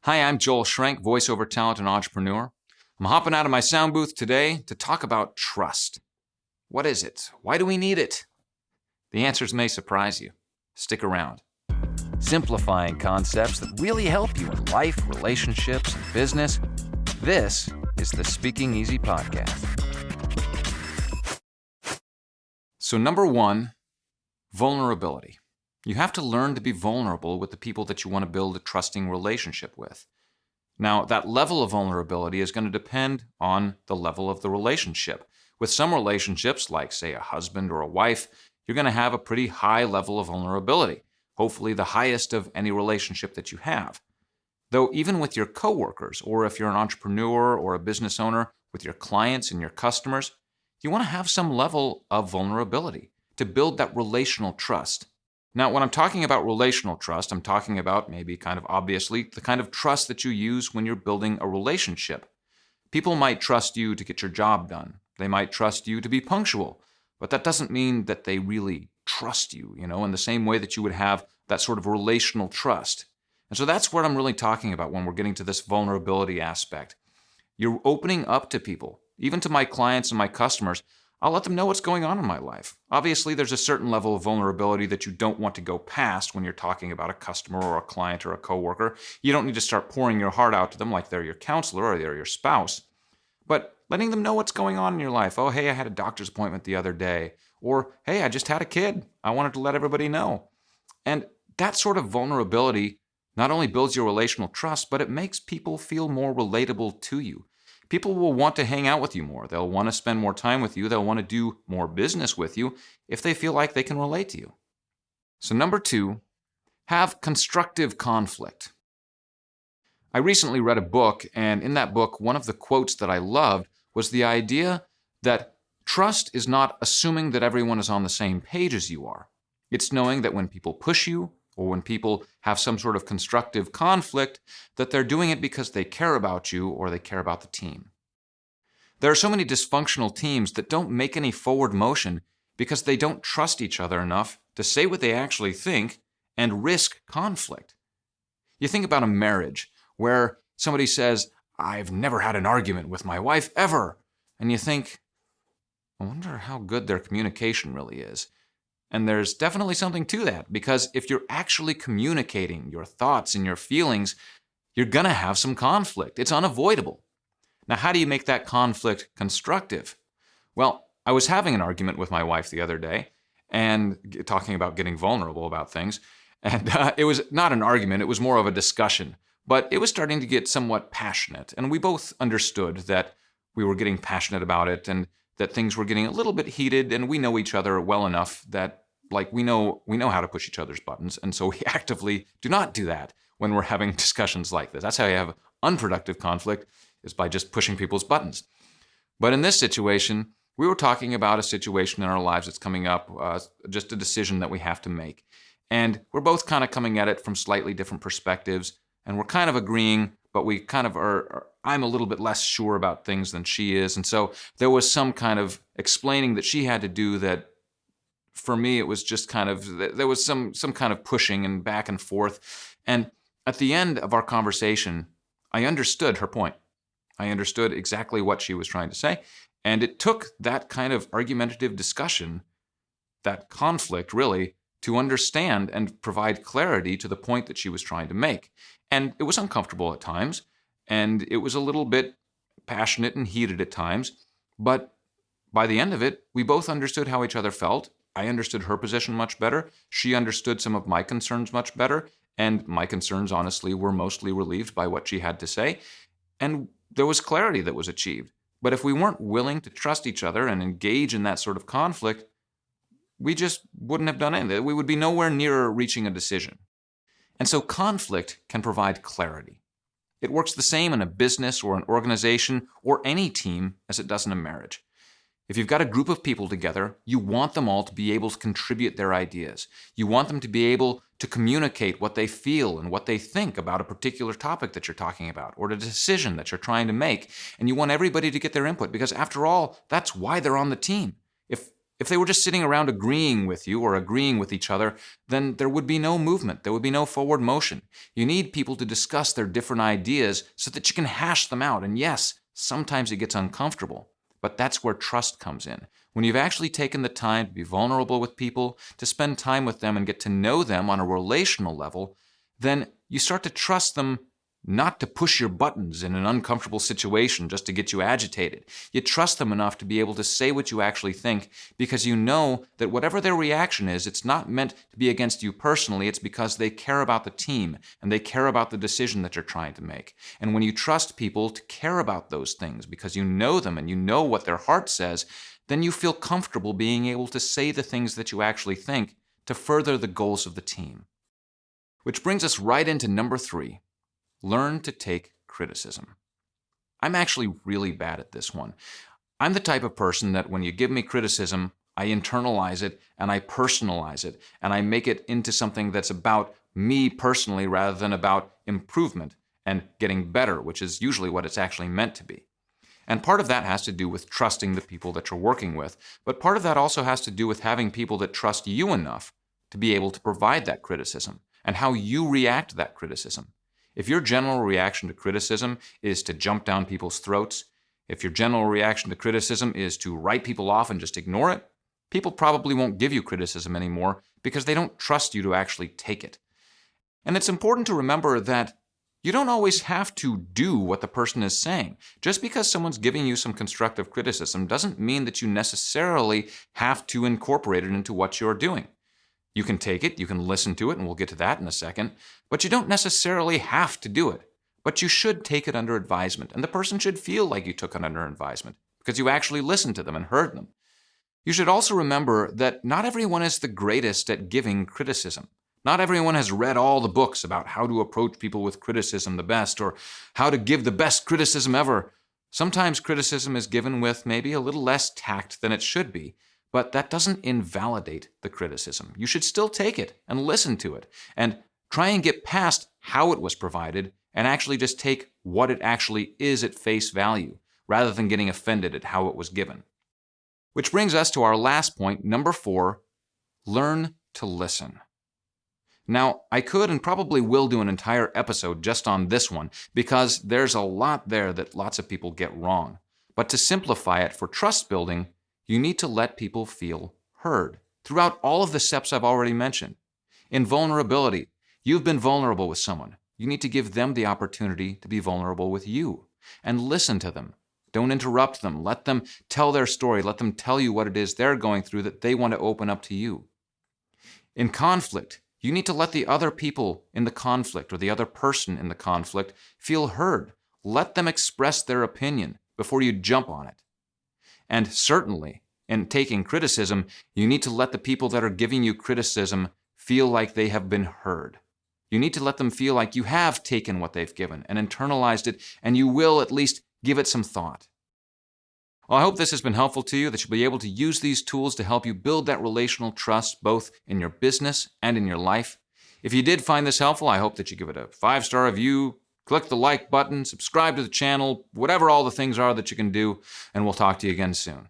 Hi, I'm Joel Schrenk, voiceover talent and entrepreneur. I'm hopping out of my sound booth today to talk about trust. What is it? Why do we need it? The answers may surprise you. Stick around. Simplifying concepts that really help you in life, relationships, and business. This is the Speaking Easy podcast. So, number one, vulnerability. You have to learn to be vulnerable with the people that you want to build a trusting relationship with. Now, that level of vulnerability is going to depend on the level of the relationship. With some relationships, like, say, a husband or a wife, you're going to have a pretty high level of vulnerability, hopefully the highest of any relationship that you have. Though even with your coworkers, or if you're an entrepreneur or a business owner, with your clients and your customers, you want to have some level of vulnerability to build that relational trust. Now, when I'm talking about relational trust, I'm talking about maybe kind of obviously the kind of trust that you use when you're building a relationship. People might trust you to get your job done. They might trust you to be punctual, but that doesn't mean that they really trust you, in the same way that you would have that sort of relational trust. And so that's what I'm really talking about when we're getting to this vulnerability aspect. You're opening up to people, even to my clients and my customers. I'll let them know what's going on in my life. Obviously, there's a certain level of vulnerability that you don't want to go past when you're talking about a customer or a client or a coworker. You don't need to start pouring your heart out to them like they're your counselor or they're your spouse. But letting them know what's going on in your life. Oh, hey, I had a doctor's appointment the other day. Or, hey, I just had a kid. I wanted to let everybody know. And that sort of vulnerability not only builds your relational trust, but it makes people feel more relatable to you. People will want to hang out with you more. They'll want to spend more time with you. They'll want to do more business with you if they feel like they can relate to you. So number two, have constructive conflict. I recently read a book, and in that book, one of the quotes that I loved was the idea that trust is not assuming that everyone is on the same page as you are. It's knowing that when people push you, or when people have some sort of constructive conflict, that they're doing it because they care about you or they care about the team. There are so many dysfunctional teams that don't make any forward motion because they don't trust each other enough to say what they actually think and risk conflict. You think about a marriage where somebody says, "I've never had an argument with my wife ever," and you think, I wonder how good their communication really is. And there's definitely something to that, because if you're actually communicating your thoughts and your feelings, you're going to have some conflict. It's unavoidable. Now, how do you make that conflict constructive? Well, I was having an argument with my wife the other day and talking about getting vulnerable about things. And it was not an argument, it was more of a discussion. But it was starting to get somewhat passionate. And we both understood that we were getting passionate about it and that things were getting a little bit heated, and we know each other well enough that we know how to push each other's buttons, and so we actively do not do that when we're having discussions like this. That's how you have unproductive conflict, is by just pushing people's buttons. But in this situation, we were talking about a situation in our lives that's coming up, just a decision that we have to make. And we're both kind of coming at it from slightly different perspectives, and we're kind of agreeing, but we kind of I'm a little bit less sure about things than she is. And so there was some kind of explaining that she had to do that for me, it was just kind of, there was some kind of pushing and back and forth. And at the end of our conversation, I understood her point. I understood exactly what she was trying to say. And it took that kind of argumentative discussion, that conflict really, to understand and provide clarity to the point that she was trying to make. And it was uncomfortable at times, and it was a little bit passionate and heated at times, but by the end of it, we both understood how each other felt. I understood her position much better. She understood some of my concerns much better, and my concerns, honestly, were mostly relieved by what she had to say. And there was clarity that was achieved. But if we weren't willing to trust each other and engage in that sort of conflict, we just wouldn't have done anything. We would be nowhere nearer reaching a decision. And so conflict can provide clarity. It works the same in a business or an organization or any team as it does in a marriage. If you've got a group of people together, you want them all to be able to contribute their ideas. You want them to be able to communicate what they feel and what they think about a particular topic that you're talking about or the decision that you're trying to make. And you want everybody to get their input because, after all, that's why they're on the team. If they were just sitting around agreeing with you or agreeing with each other, then there would be no movement. There would be no forward motion. You need people to discuss their different ideas so that you can hash them out. And yes, sometimes it gets uncomfortable, but that's where trust comes in. When you've actually taken the time to be vulnerable with people, to spend time with them and get to know them on a relational level, then you start to trust them not to push your buttons in an uncomfortable situation just to get you agitated. You trust them enough to be able to say what you actually think because you know that whatever their reaction is, it's not meant to be against you personally. It's because they care about the team and they care about the decision that you're trying to make. And when you trust people to care about those things because you know them and you know what their heart says, then you feel comfortable being able to say the things that you actually think to further the goals of the team. Which brings us right into number 3. Learn to take criticism. I'm actually really bad at this one. I'm the type of person that when you give me criticism, I internalize it and I personalize it and I make it into something that's about me personally rather than about improvement and getting better, which is usually what it's actually meant to be. And part of that has to do with trusting the people that you're working with, but part of that also has to do with having people that trust you enough to be able to provide that criticism and how you react to that criticism. If your general reaction to criticism is to jump down people's throats, if your general reaction to criticism is to write people off and just ignore it, people probably won't give you criticism anymore because they don't trust you to actually take it. And it's important to remember that you don't always have to do what the person is saying. Just because someone's giving you some constructive criticism doesn't mean that you necessarily have to incorporate it into what you're doing. You can take it, you can listen to it, and we'll get to that in a second, but you don't necessarily have to do it. But you should take it under advisement, and the person should feel like you took it under advisement because you actually listened to them and heard them. You should also remember that not everyone is the greatest at giving criticism. Not everyone has read all the books about how to approach people with criticism the best or how to give the best criticism ever. Sometimes criticism is given with maybe a little less tact than it should be, but that doesn't invalidate the criticism. You should still take it and listen to it and try and get past how it was provided and actually just take what it actually is at face value rather than getting offended at how it was given. Which brings us to our last point, number 4, learn to listen. Now, I could and probably will do an entire episode just on this one because there's a lot there that lots of people get wrong. But to simplify it for trust building, you need to let people feel heard throughout all of the steps I've already mentioned. In vulnerability, you've been vulnerable with someone. You need to give them the opportunity to be vulnerable with you and listen to them. Don't interrupt them. Let them tell their story. Let them tell you what it is they're going through that they want to open up to you. In conflict, you need to let the other people in the conflict or the other person in the conflict feel heard. Let them express their opinion before you jump on it. And certainly, in taking criticism, you need to let the people that are giving you criticism feel like they have been heard. You need to let them feel like you have taken what they've given and internalized it, and you will at least give it some thought. Well, I hope this has been helpful to you, that you'll be able to use these tools to help you build that relational trust both in your business and in your life. If you did find this helpful, I hope that you give it a 5-star review, click the like button, subscribe to the channel, whatever all the things are that you can do, and we'll talk to you again soon.